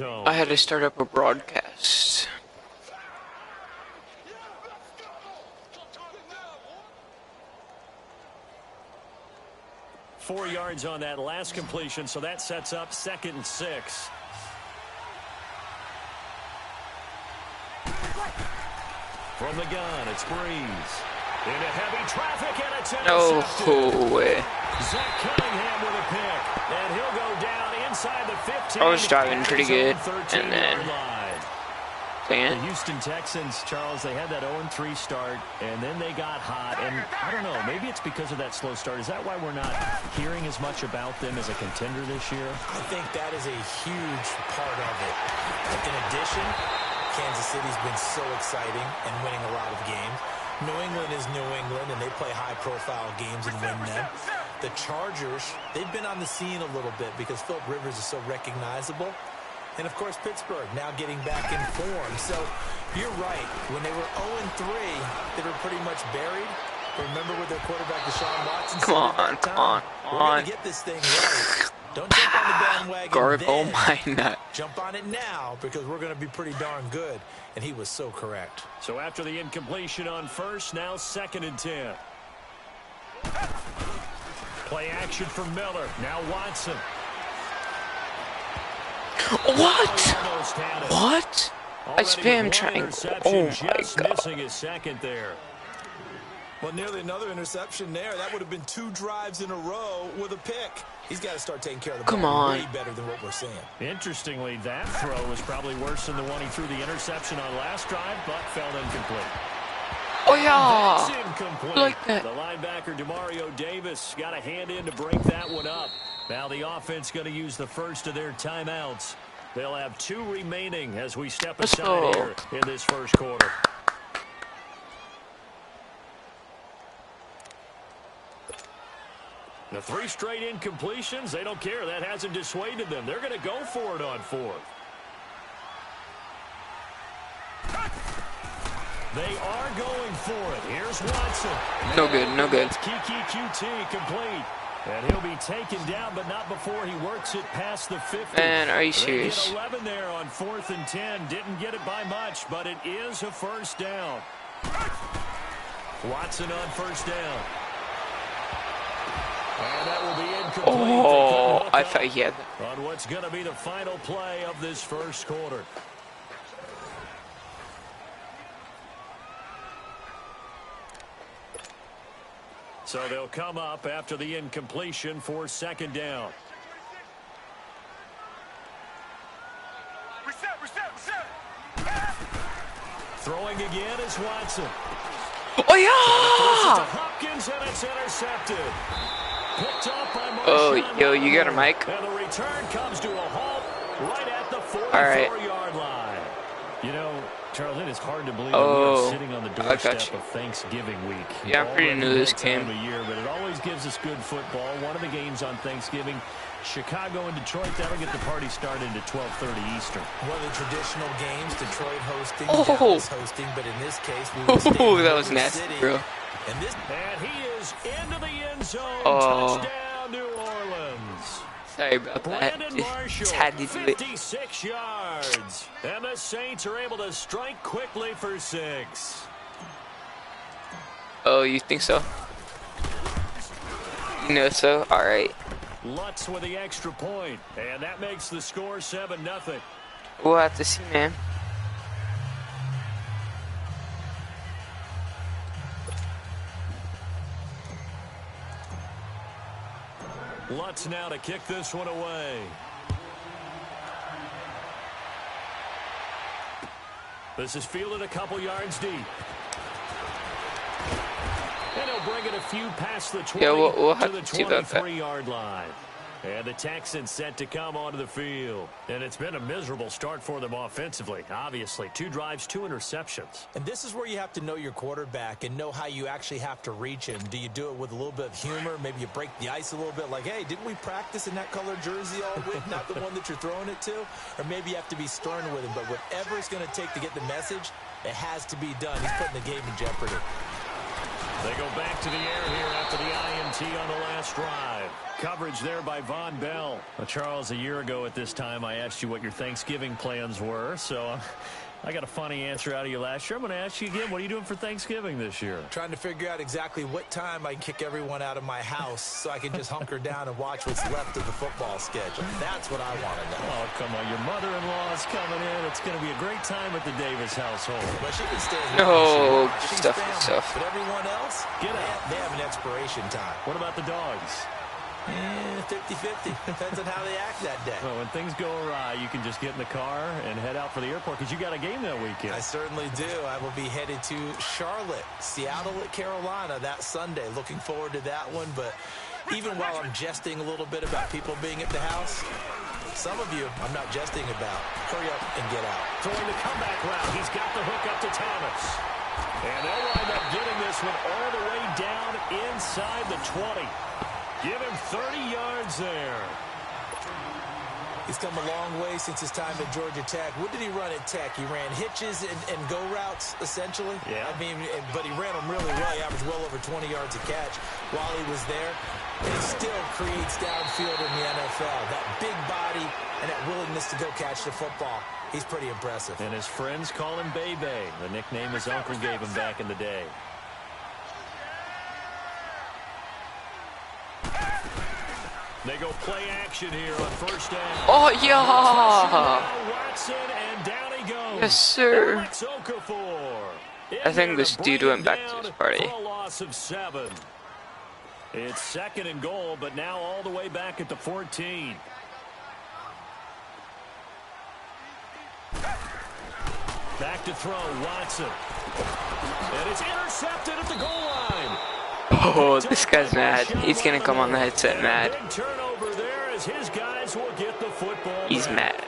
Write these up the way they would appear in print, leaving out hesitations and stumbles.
I had to start up a broadcast. Four yards on that last completion, so that sets up 2nd and 6. From the gun, it's Breeze. Into heavy traffic, and it's intercepted. No way. Zach Cunningham with a pick, and he'll go down inside the 15. I was driving pretty good, and then the Houston Texans, Charles, they had that 0-3 start, and then they got hot. And I don't know, maybe it's because of that slow start. Is that why we're not hearing as much about them as a contender this year? I think that is a huge part of it. In addition, Kansas City's been so exciting and winning a lot of games. New England is New England, and they play high-profile games and win them. The Chargers, they've been on the scene a little bit because Philip Rivers is so recognizable. And, of course, Pittsburgh now getting back in form. So you're right. When they were 0-3, they were pretty much buried. Remember with their quarterback, Deshaun Watson? Come on. We're going to get this thing right. Don't jump on the bandwagon then. Oh, my nut. Jump on it now because we're going to be pretty darn good. And he was so correct. So after the incompletion on first, now 2nd and 10. Play action for Miller. Now Watson. What? I spam triangle. Oh my god. Missing his 2nd there. Well, nearly another interception there. That would have been 2 drives in a row with a pick. He's got to start taking care of the ball way better than what we're seeing. Interestingly, that throw was probably worse than the one he threw the interception on last drive, but fell incomplete. Oh yeah. That's incomplete. Like that. The linebacker Demario Davis got a hand in to break that one up. Now the offense going to use the first of their timeouts. They'll have 2 remaining as we step aside here in this first quarter. The 3 straight incompletions, they don't care. That hasn't dissuaded them. They're going to go for it on 4th. They are going for it. Here's Watson. No good. Kiki QT complete. And he'll be taken down, but not before he works it past the 50. Man, are you serious? They get 11 there on 4th and 10. Didn't get it by much, but it is a first down. Watson on first down. And that will be incomplete. Oh, I thought he had that. On what's going to be the final play of this first quarter. So they'll come up after the incompletion for 2nd down. Reset. Throwing again is Watson. Oh yeah! Hopkins, and it's intercepted. Picked off by Oh, yo, you got a mic? And the return comes to a halt right at the 44-yard line. You know, Charles, it is hard to believe we are sitting on the doorstep of Thanksgiving week. Yeah, I'm pretty new to this game. But it always gives us good football. One of the games on Thanksgiving, Chicago and Detroit, that'll get the party started at 12:30 Eastern. One of the traditional games, Detroit hosting, Dallas hosting, but in this case, we were that was nasty, City. bro. And he is into the end zone. Touchdown, New Orleans. Sorry about that. Just had to do it. 56 yards. And the Saints are able to strike quickly for 6. Oh, you think so? You know so? All right. Lutz with the extra point, and that makes the score 7-0. We'll have to see, man. Lutz now to kick this one away. This is fielded a couple yards deep. And he'll bring it a few past the 20 we'll to have the to see about that. 23-yard line. And the Texans set to come onto the field. And it's been a miserable start for them offensively. Obviously, 2 drives, 2 interceptions. And this is where you have to know your quarterback and know how you actually have to reach him. Do you do it with a little bit of humor? Maybe you break the ice a little bit like, hey, didn't we practice in that color jersey all week? Not the one that you're throwing it to? Or maybe you have to be stern with him. But whatever it's going to take to get the message, it has to be done. He's putting the game in jeopardy. They go back to the air here after the INT on the last drive. Coverage there by Von Bell. Well, Charles, a year ago at this time, I asked you what your Thanksgiving plans were, so I got a funny answer out of you last year. I'm going to ask you again, what are you doing for Thanksgiving this year? Trying to figure out exactly what time I can kick everyone out of my house so I can just hunker down and watch what's left of the football schedule. That's what I want to know. Oh, come on. Your mother-in-law is coming in. It's going to be a great time at the Davis household. But she can stay as No, long as she stuff, wants. She's stuff. family. But everyone else, Get out. they have an expiration time. What about the dogs? 50-50. Depends on how they act that day. Well, when things go awry, you can just get in the car and head out for the airport because you got a game that weekend. I certainly do. I will be headed to Charlotte, Seattle at Carolina that Sunday. Looking forward to that one. But even while I'm jesting a little bit about people being at the house, some of you I'm not jesting about. Hurry up and get out. Throwing the comeback route. He's got the hook up to Thomas. And they'll wind up getting this one all the way down inside the 20. Give him 30 yards there. He's come a long way since his time at Georgia Tech. What did he run at Tech? He ran hitches and go routes, essentially. Yeah. I mean, but he ran them really well. He averaged well over 20 yards a catch while he was there. And he still creates downfield in the NFL. That big body and that willingness to go catch the football. He's pretty impressive. And his friends call him Bebe, the nickname his uncle gave him back in the day. They go play action here on first down. Oh, yeah. Watson, and down he goes. Yes, sir. Alex Okafor. I think this dude went back to his party. For a loss of 7. It's 2nd and goal, but now all the way back at the 14. Back to throw, Watson. And it's intercepted at the goal line. Oh, this guy's mad. He's gonna come on the headset mad. Big turnover there as his guys will get the football He's back. mad.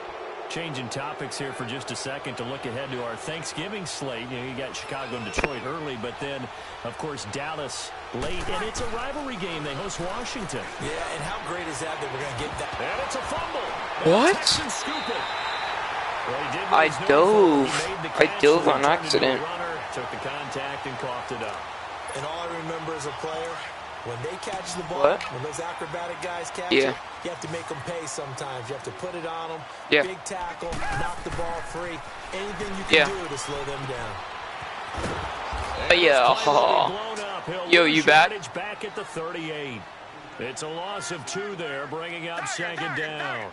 Changing topics here for just a second to look ahead to our Thanksgiving slate. You know, you got Chicago and Detroit early, but then, of course, Dallas late. And it's a rivalry game. They host Washington. Yeah, and how great is that we're going to get that? And it's a fumble. What? Texans scoop it. Well, he did I what he's known dove. for. He made the I catch, dove so on he turned into a accident. runner, took the contact and coughed it up. And all I remember as a player, when they catch the ball, What? when those acrobatic guys catch Yeah. it, you have to make them pay sometimes. You have to put it on them, Yeah. big tackle, knock the ball free. Anything you can do to slow them down. Yeah. Yo, you back? Back at the 38. It's a loss of 2 there, bringing up 2nd down.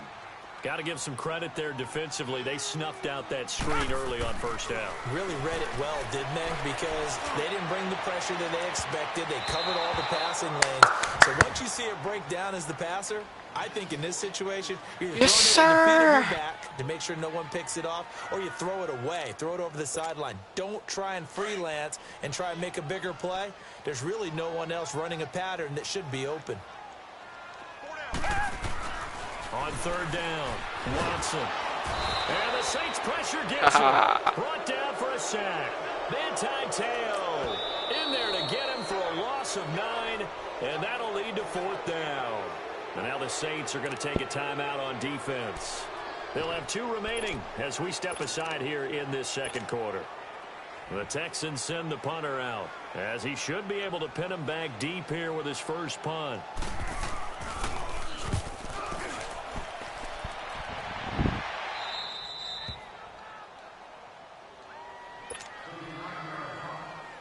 Got to give some credit there defensively. They snuffed out that screen early on first down. Really read it well, didn't they? Because they didn't bring the pressure that they expected. They covered all the passing lanes. So once you see it break down as the passer, I think in this situation, you're either Yes, throwing it in the feet sir. of your back to make sure no one picks it off, or you throw it away. Throw it over the sideline. Don't try and freelance and try and make a bigger play. There's really no one else running a pattern that should be open. On 3rd down, Watson. And the Saints pressure gets him. Brought down for a sack. Manti Te'o in there to get him for a loss of 9, and that'll lead to 4th down. And now the Saints are going to take a timeout on defense. They'll have 2 remaining as we step aside here in this 2nd quarter. The Texans send the punter out, as he should be able to pin him back deep here with his first punt.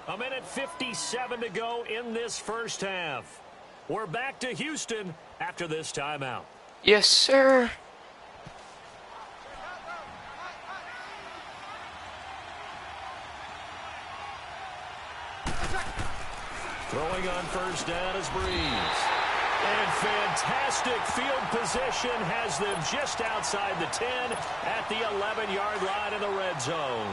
A minute 57 to go in this first half. We're back to Houston after this timeout. Yes, sir. Throwing on first down is Breeze. And fantastic field position has them just outside the 10 at the 11-yard line in the red zone.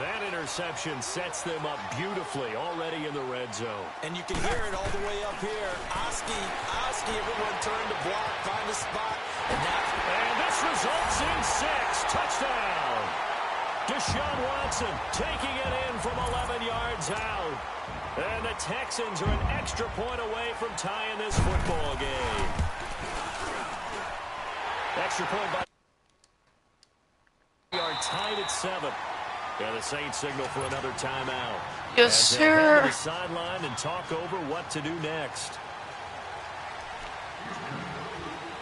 That interception sets them up beautifully already in the red zone. And you can hear it all the way up here. Oski, everyone turn to block, find a spot. And this results in 6. Touchdown. Deshaun Watson taking it in from 11 yards out. And the Texans are an extra point away from tying this football game. Extra point by... We are tied at 7. Yeah, the Saints signal for another timeout. Yes, as they'll head to the sir. sideline and talk over what to do next.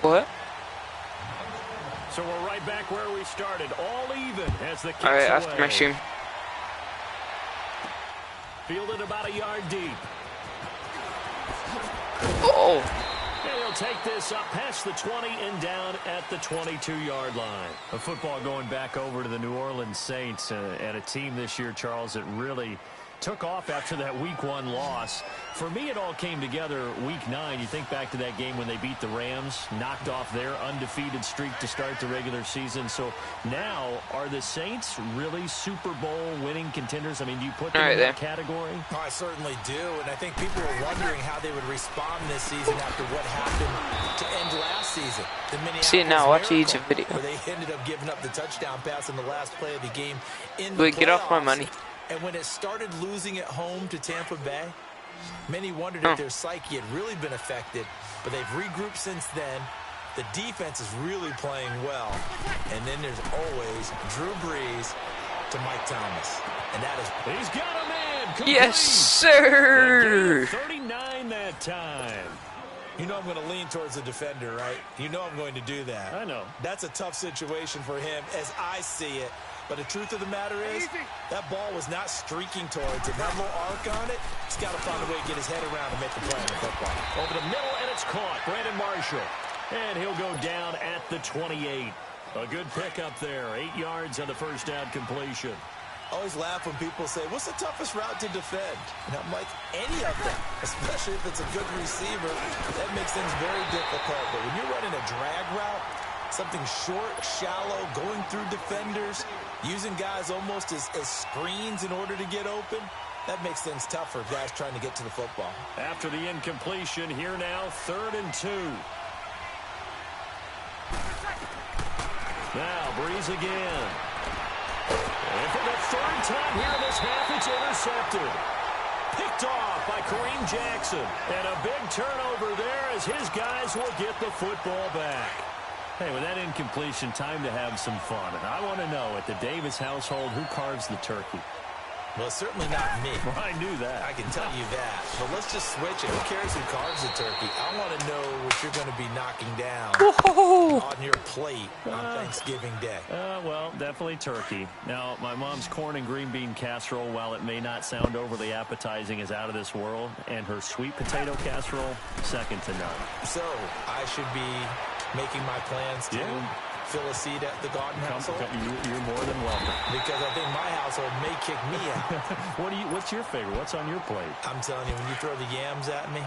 What? So we're right back where we started, all even as the kicks All right, away. after my stream. Fielded about a yard deep. Oh. And he'll take this up past the 20 and down at the 22-yard line. A football going back over to the New Orleans Saints and a team this year, Charles, that really took off after that Week 1 loss. For me, it all came together Week 9. You think back to that game when they beat the Rams, knocked off their undefeated streak to start the regular season. So now, are the Saints really Super Bowl winning contenders? I mean, do you put them in that category? Oh, I certainly do, and I think people were wondering how they would respond this season after what happened to end last season. The Minneapolis See it now, watch the Miracle, YouTube video. where they ended up giving up the touchdown pass in the last play of the game in the Wait, get off my playoffs. money. And when it started losing at home to Tampa Bay, many wondered if their psyche had really been affected, but they've regrouped since then. The defense is really playing well. And then there's always Drew Brees to Mike Thomas. And that is... He's got a man. Complete. Yes, sir. 39 that time. You know I'm going to lean towards the defender, right? You know I'm going to do that. I know. That's a tough situation for him as I see it. But the truth of the matter is, that ball was not streaking towards it. That little arc on it, he's got to find a way to get his head around and make the play on the football. Over the middle, and it's caught. Brandon Marshall. And he'll go down at the 28. A good pickup there. 8 yards on the first down completion. I always laugh when people say, what's the toughest route to defend? And I'm like, any of them, especially if it's a good receiver. That makes things very difficult. But when you're running a drag route, something short, shallow, going through defenders, using guys almost as screens in order to get open, that makes things tough for guys trying to get to the football. After the incompletion, here now, 3rd and 2. Now, Brees again. And for the 3rd time here in this half, it's intercepted. Picked off by Kareem Jackson. And a big turnover there as his guys will get the football back. Hey, with that incompletion, time to have some fun. And I want to know, at the Davis household, who carves the turkey? Well, it's certainly not me. Well, I knew that. I can tell you that. But let's just switch it. Who cares who carves the turkey? I want to know what you're going to be knocking down on your plate on Thanksgiving Day. Well, definitely turkey. Now, my mom's corn and green bean casserole, while it may not sound overly appetizing, is out of this world. And her sweet potato casserole, second to none. So, I should be making my plans to fill a seat at the Garden household? You're more than welcome. Because I think my household may kick me out. What's your favorite? What's on your plate? I'm telling you, when you throw the yams at me,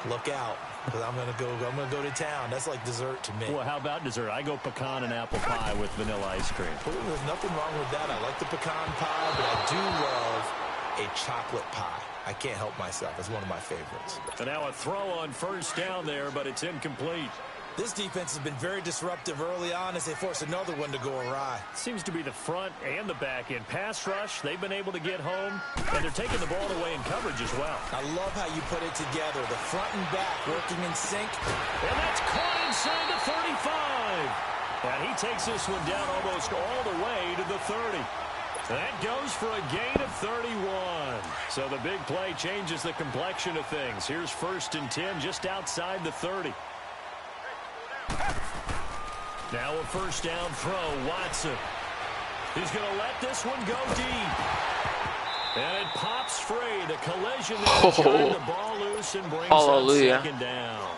look out. Because I'm gonna go to town. That's like dessert to me. Well, how about dessert? I go pecan and apple pie with vanilla ice cream. Well, there's nothing wrong with that. I like the pecan pie, but I do love a chocolate pie. I can't help myself. It's one of my favorites. And now a throw on 1st down there, but it's incomplete. This defense has been very disruptive early on as they force another one to go awry. Seems to be the front and the back end. Pass rush, they've been able to get home, and they're taking the ball away in coverage as well. I love how you put it together. The front and back working in sync. And that's caught inside the 35. And he takes this one down almost all the way to the 30. That goes for a gain of 31. So the big play changes the complexion of things. Here's 1st and 10 just outside the 30. Now a 1st down throw, Watson. He's going to let this one go deep. And it pops free. The collision there turned the ball loose and brings up 2nd down.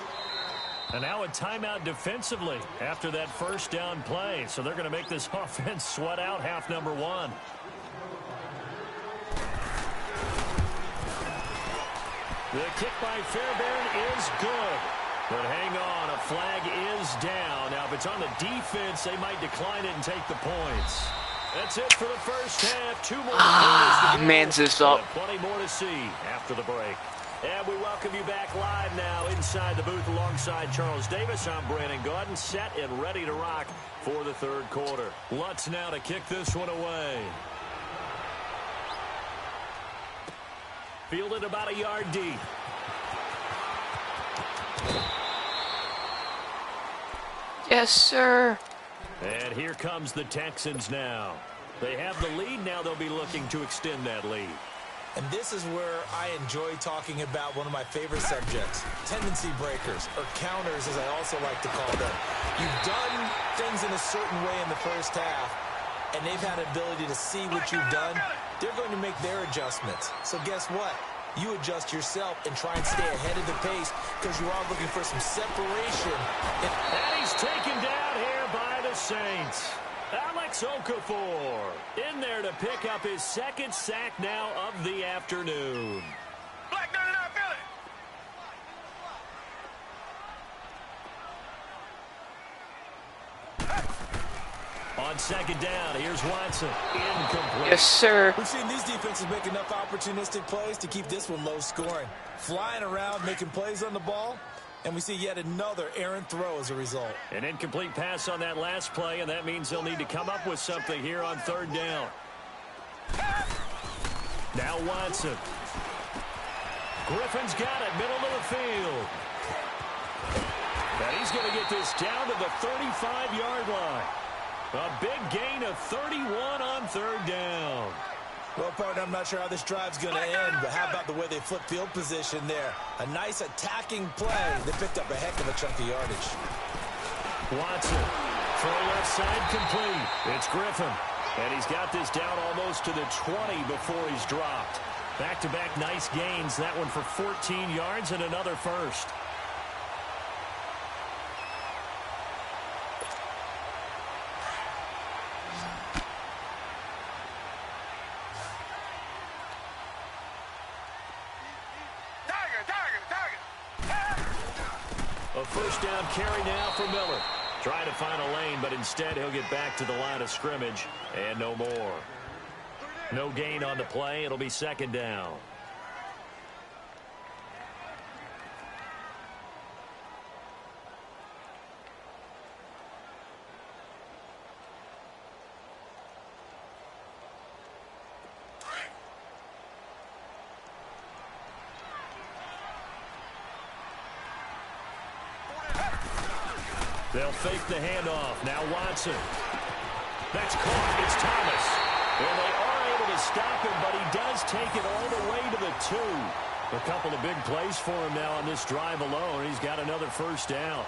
And now a timeout defensively after that 1st down play. So they're going to make this offense sweat out half number 1. The kick by Fairbairn is good. But hang on, a flag is down. Now, if it's on the defense, they might decline it and take the points. That's it for the 1st half. 2 more quarters to go. Man's this up. Plenty more to see after the break. And we welcome you back live now inside the booth alongside Charles Davis. I'm Brandon Gaudin, set and ready to rock for the 3rd quarter. Lutz now to kick this one away. Fielded about a yard deep. Yes, sir. And here comes the Texans now. They have the lead. Now they'll be looking to extend that lead. And this is where I enjoy talking about one of my favorite subjects, tendency breakers, or counters as I also like to call them. You've done things in a certain way in the first half, and they've had an ability to see what you've done. They're going to make their adjustments. So guess what? You adjust yourself and try and stay ahead of the pace because you are looking for some separation. And he's taken down here by the Saints. Alex Okafor in there to pick up his second sack now of the afternoon. Black 99 Philly. On second down, here's Watson. Incomplete. Yes, sir. We've seen these defenses make enough opportunistic plays to keep this one low scoring. Flying around, making plays on the ball. And we see yet another errant throw as a result. An incomplete pass on that last play, and that means they'll need to come up with something here on third down. Now Watson. Griffin's got it, middle of the field. And he's going to get this down to the 35-yard line. A big gain of 31 on third down. Well, partner, I'm not sure how this drive's going to end, but how about the way they flip field position there? A nice attacking play. They picked up a heck of a chunk of yardage. Watson, throw left side complete. It's Griffin, and he's got this down almost to the 20 before he's dropped. Back-to-back nice gains, that one for 14 yards and another first. A first down carry now for Miller. Trying to find a lane, but instead he'll get back to the line of scrimmage and no more. No gain on the play. It'll be second down. They'll fake the handoff. Now Watson. That's caught. It's Thomas. And they are able to stop him, but he does take it all the way to the 2. A couple of big plays for him now on this drive alone. He's got another first down.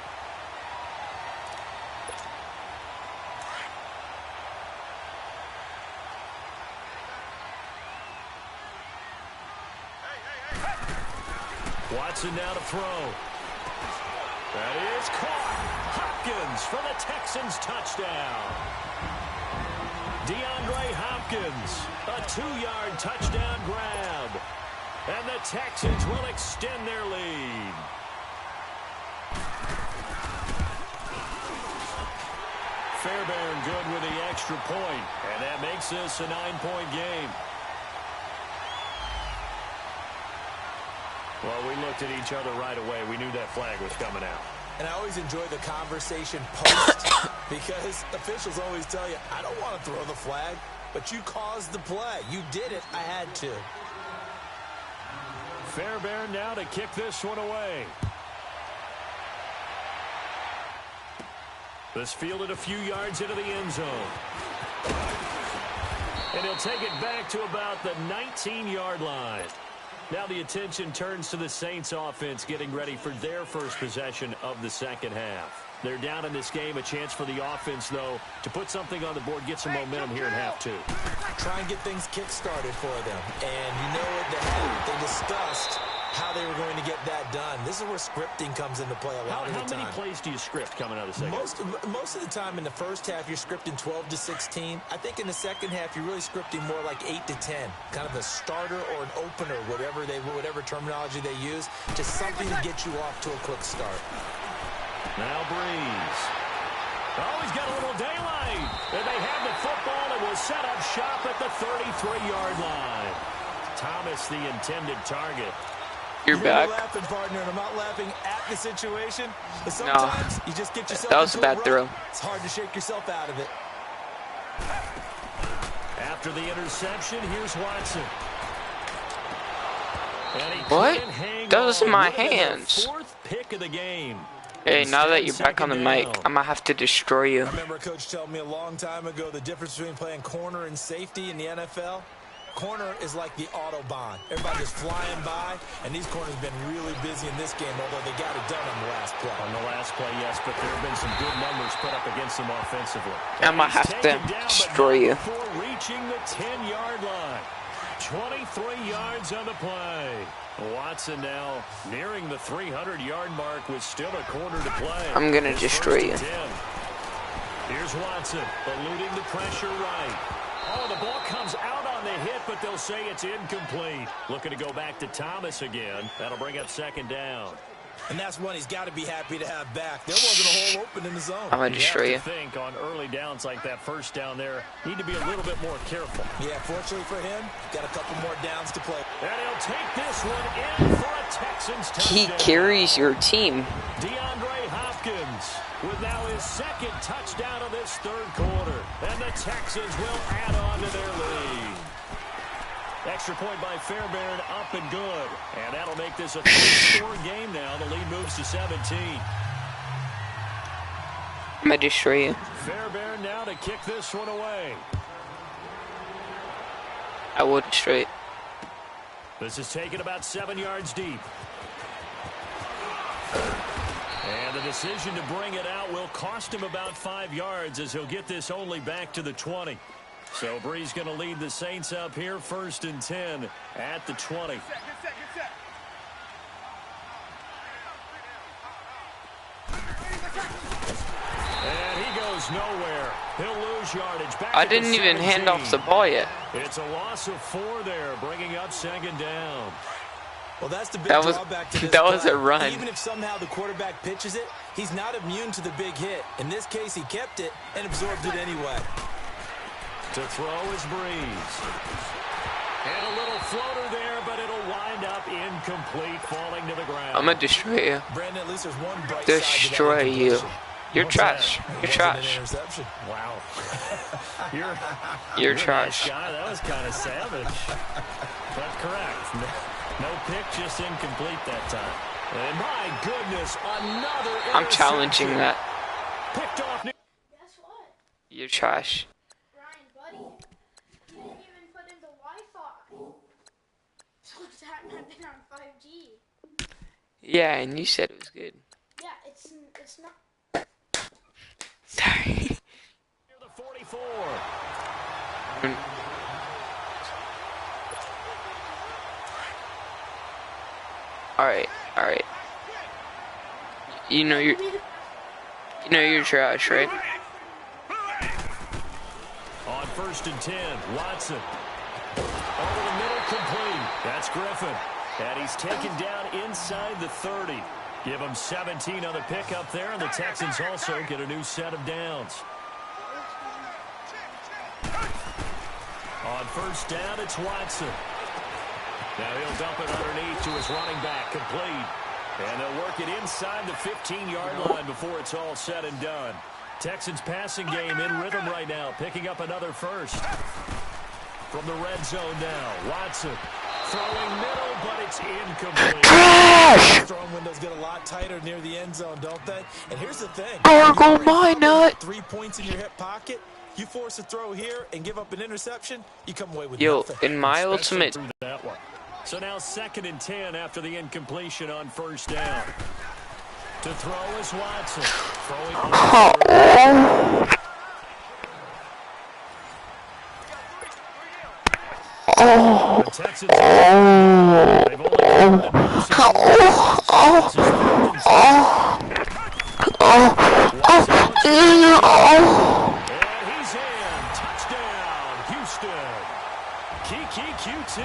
Watson now to throw. That is caught. Hopkins for the Texans touchdown. DeAndre Hopkins, a 2-yard touchdown grab. And the Texans will extend their lead. Fairbairn good with the extra point, and that makes this a 9-point game. Well, we looked at each other right away. We knew that flag was coming out. And I always enjoy the conversation post because officials always tell you, I don't want to throw the flag, but you caused the play. You did it. I had to. Fairbairn now to kick this one away. This fielded a few yards into the end zone. And he'll take it back to about the 19-yard line. Now the attention turns to the Saints offense getting ready for their first possession of the second half. They're down in this game. A chance for the offense, though, to put something on the board, get some momentum here in half 2. Try and get things kick-started for them. And you know at the half, they discussed how they were going to get that done. This is where scripting comes into play a lot of the time. How many plays do you script coming out of the second? Most of the time in the first half, you're scripting 12 to 16. I think in the second half, you're really scripting more like 8 to 10. Kind of a starter or an opener, whatever terminology they use, just something to get you off to a quick start. Now Breeze. Oh, he's got a little daylight. And they have the football and will set up shop at the 33-yard line. Thomas, the intended target. You're back. Laughing, partner, and I'm not laughing at the situation, but sometimes you just get yourself that was a into bad throw. It's hard to shake yourself out of it. After the interception, here's Watson. What? That was in my hands. Fourth pick of the game. Hey, now that you're back on the mic, I'm gonna have to destroy you. I remember a coach telling me a long time ago the difference between playing corner and safety in the NFL. Corner is like the Autobahn. Everybody just flying by, and these corners have been really busy in this game, although they got it done on the last play. On the last play, yes, but there have been some good numbers put up against them offensively. I might have to destroy you. Before reaching the 10-yard line. 23 yards on the play. Watson now nearing the 300-yard mark with still a quarter to play. I'm going to destroy you. Here's Watson, eluding the pressure right. Oh, the ball comes out on the hit, but they'll say it's incomplete. Looking to go back to Thomas again. That'll bring up second down. And that's one he's got to be happy to have back. There wasn't a hole open in the zone. I'm going to destroy you. I think on early downs like that first down there, need to be a little bit more careful. Yeah, fortunately for him, got a couple more downs to play. And he'll take this one in for a Texans touchdown. He carries your team. DeAndre Hopkins with now his second touchdown of this third quarter. And the Texans will add on to their lead. Extra point by Fairbairn, up and good. And that'll make this a 3-score game now. The lead moves to 17. I'm going to destroy you. Fairbairn now to kick this one away. I will destroy it. This is taken about 7 yards deep. And the decision to bring it out will cost him about 5 yards as he'll get this only back to the 20. So Bree's going to lead the Saints up here, 1st and 10 at the 20. And he goes nowhere. He'll lose yardage. Back I didn't even hand off the ball yet. It's a loss of 4 there, bringing up second down. Well, that's the big That drawback to this was play. a run. Even if somehow the quarterback pitches it, he's not immune to the big hit. In this case, he kept it and absorbed it anyway. To throw is Breeze. And a little floater there, but it'll wind up incomplete, falling to the ground. I'm going to destroy you. Brandon, at least there's one bright Destroy side to that you. incompletion. You're What's trash. that? You're Wasn't trash. an interception. Wow. You're a nice trash. guy. That was kind of savage. But correct. No pick, just incomplete that time. And my goodness, another I'm challenging interception. that. Picked off. Guess what? You're trash. Ryan, buddy, you didn't even put in the Wi-Fi. So that I've been on 5G. Yeah, and you said it was good. Yeah, it's not. Sorry. Near the 44. Alright, alright. You know you're trash, right? On 1st and 10, Watson. Over the middle, complete. That's Griffin. And he's taken down inside the 30. Give him 17 on the pickup there, and the Texans also get a new set of downs. On 1st down, it's Watson. Now he'll dump it underneath to his running back, complete. And they'll work it inside the 15-yard line before it's all said and done. Texans passing game in rhythm right now, picking up another first. From the red zone now, Watson throwing middle, but it's incomplete. Trash! Throwing windows get a lot tighter near the end zone, don't they? And here's the thing. Gargle You my already nut. 3 points in your hip pocket. You force a throw here and give up an interception, you come away with Yo, nothing. in my Especially ultimate, through that one. So now 2nd and 10 after the incompletion on 1st down. To throw is Watson. Throwing the Texans. They've only and he's in. Touchdown, Houston. Kiki QT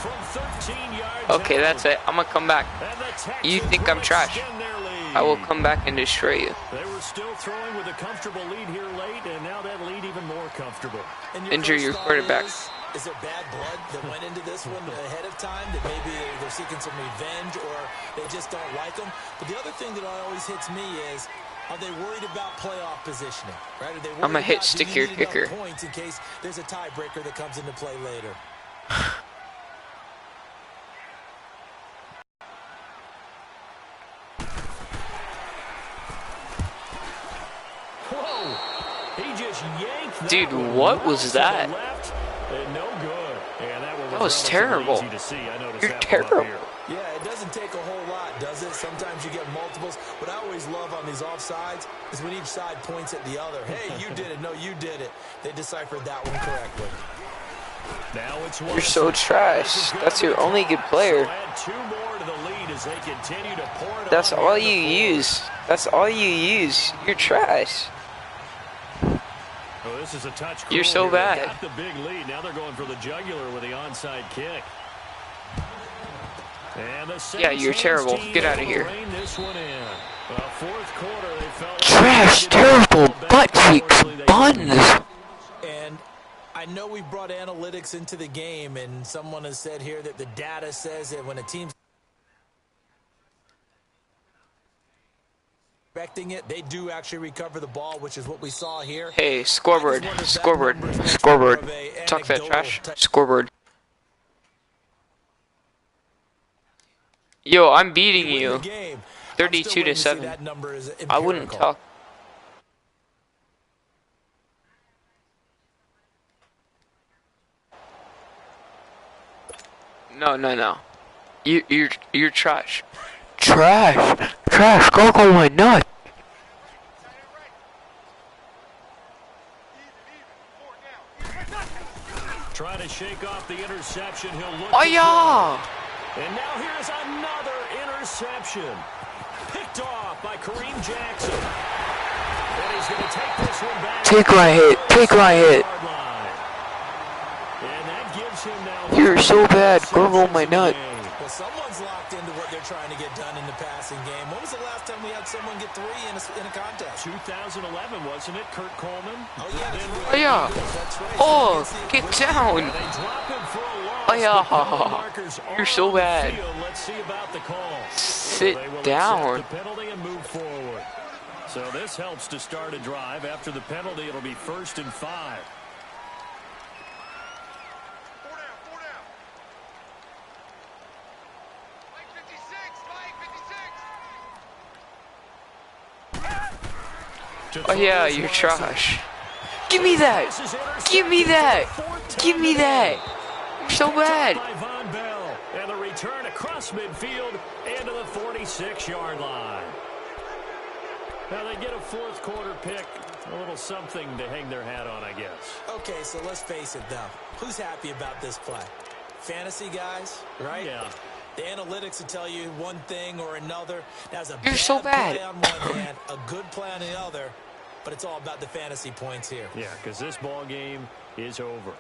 from 13 yards. okay, out. that's it. I'm gonna come back. And the Texans You think I'm will trash? extend their lead. I will come back and destroy you. They were still throwing with a comfortable lead here late, and now that lead even more comfortable. And Injure first your thought quarterback. Is there bad blood that went into this one ahead of time, that maybe they're seeking some revenge or they just don't like them? But the other thing that always hits me is, are they worried about playoff positioning? Right? Are they worried I'm a hit about, do you stickier need enough kicker. points in case there's a tiebreaker that comes into play later? Whoa! He just yanked that Dude, one what right was to the that? left, and no good. And That was terrible. You're terrible. Yeah, it doesn't take a whole lot, does it? Sometimes you get multiples. What I always love on these offsides is when each side points at the other. Hey, you did it. No, you did it. They deciphered that one correctly. Now it's You're so trash. That's your only good player. That's all you use. That's all you use. You're trash. Oh, this is a touch. You're so bad. Got the big lead. Now they're going for the jugular with the onside kick. And the Yeah, you're terrible. Get out of here. This one in. Fourth quarter, they fell Trash, terrible, butt cheeks, buns. And I know we brought analytics into the game, and someone has said here that the data says that when a team's expecting it, they do actually recover the ball, which is what we saw here. Hey, scoreboard, scoreboard, scoreboard. Talk that trash. Scoreboard. Yo, I'm beating you. 32-7. I wouldn't talk. No. You're trash. Trash. Go my nut. Try to shake off the interception. He'll look. Oh yeah. And now here's another interception. Picked off by Kareem Jackson. And he's going to take this one back. Take my hit. And that gives him now. You're so bad. Gurgle my nut. Well, someone's locked into what they're trying to get done in the passing game. When was the last time we had someone get 3 in a contest? 2011, wasn't it? Kurt Coleman. Oh yeah. Oh yeah. That's right. Oh, get down. They drop him for a loss. Oh yeah. You're so bad. Let's see about the call. Sit They will down. accept the penalty and move forward. So this helps to start a drive. After the penalty, it'll be 1st and 5. Oh yeah, you're trash. Give me that. Give me that. Give me that. You're so bad. And the return across midfield and to the 46-yard line. Now they get a fourth quarter pick. A little something to hang their hat on, I guess. Okay, so let's face it, though. Who's happy about this play? Fantasy guys, right? Yeah. The analytics will tell you one thing or another. That's a You're so bad. play on one hand, a good play on the other, but it's all about the fantasy points here. Yeah, because this ball game is over.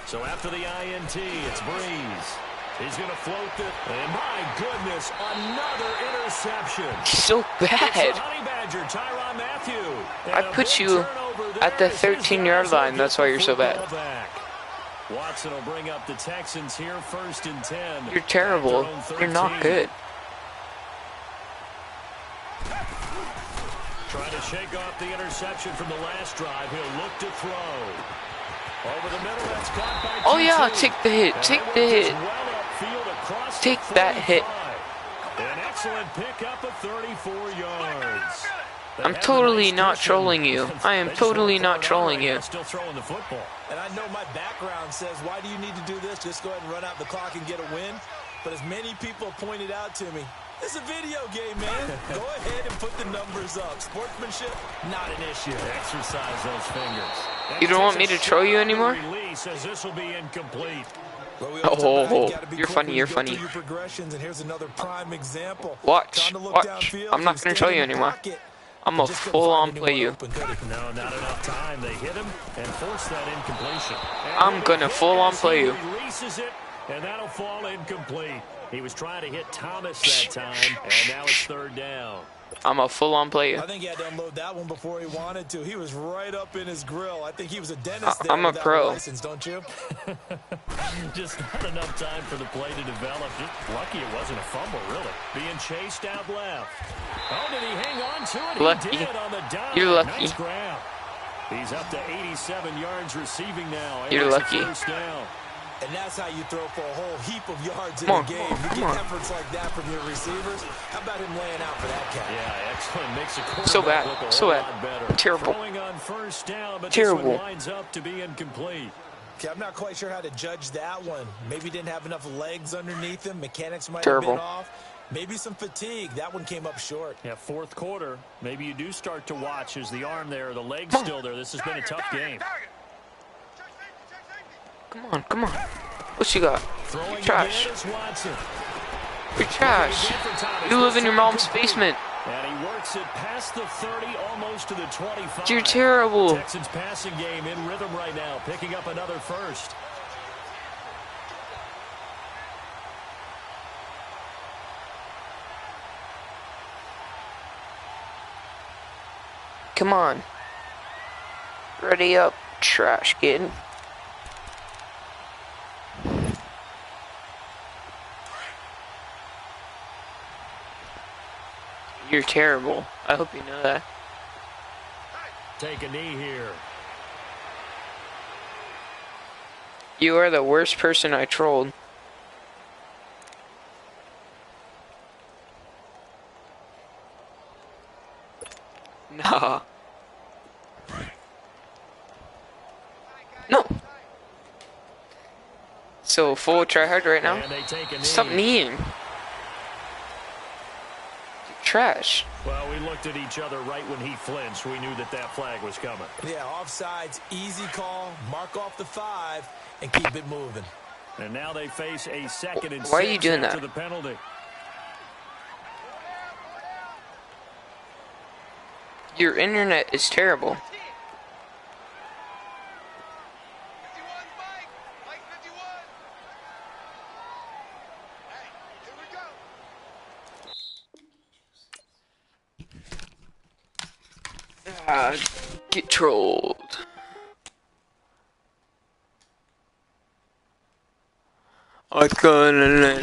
So after the INT, it's Breeze. He's going to float it. And my goodness, another interception. So bad. Honey Badger, Tyrann Mathieu. I put you at the 13-yard line. That's why you're so bad. Watson will bring up the Texans here, 1st and 10. You're terrible. You're not good. Trying to shake off the interception from the last drive. He'll look to throw. Over the middle, that's caught by Oh yeah, T2. take the hit. Take the hit. Well upfield across Take the that hit. 45. An excellent pickup of 34 yards. I'm totally not trolling you. I am totally not trolling you. Still throwing the football. And I know my background says, why do you need to do this? Just go ahead and run out the clock and get a win. But as many people pointed out to me, it's a video game, man. Go ahead and put the numbers up. Sportsmanship, not an issue. Exercise those fingers. You don't want me to troll you anymore? Release as this will be incomplete. Oh, you're funny, you're funny. And here's another prime example. Watch. I'm not going to troll you anymore. I'm going to full-on play you. No, not enough time. They hit him and force that incompletion. I'm going to full-on play you. Releases it, and that'll fall incomplete. He was trying to hit Thomas that time, and now it's 3rd down. I'm a full-on play you. I think he had to unload that one before he wanted to. He was right up in his grill. I think he was a dentist there. I'm a pro. License, don't you? Just not enough time for the play to develop. Just lucky it wasn't a fumble, really. Being chased out left. Oh, did he hang on to it? Lucky. He did on the dive. You're lucky. Nice grab. He's up to 87 yards receiving now. You're lucky. First down. And that's how you throw for a whole heap of yards in Come a on, game. You get efforts like that from your receivers. How about him laying out for that cat? Yeah, excellent. Makes the So quarterback bad. look a So whole bad. lot better. Terrible. Throwing on 1st down, but Terrible. this one winds up to be incomplete. Okay, I'm not quite sure how to judge that one. Maybe didn't have enough legs underneath him. Mechanics might have been off. Maybe some fatigue. That one came up short. Yeah, fourth quarter. Maybe you do start to watch as the arm there, the leg's still there. This has been a tough game. Come on, come on. What you got? You're trash. You're trash. You live in your mom's basement. And he works it past the 30, almost to the 25. You're terrible. Texans passing game in rhythm right now, picking up another first. Come on. Ready up, trash kid. You're terrible. I hope you know that. Take a knee here. You are the worst person I trolled. Nah. No. So full tryhard right now? Stop kneeing. Trash. Well, we looked at each other right when he flinched. We knew that that flag was coming. Yeah, offsides, easy call. Mark off the 5 and keep it moving. And now they face a 2nd and 6 Why are you doing after that? the penalty. Your internet is terrible. Get trolled. I couldn't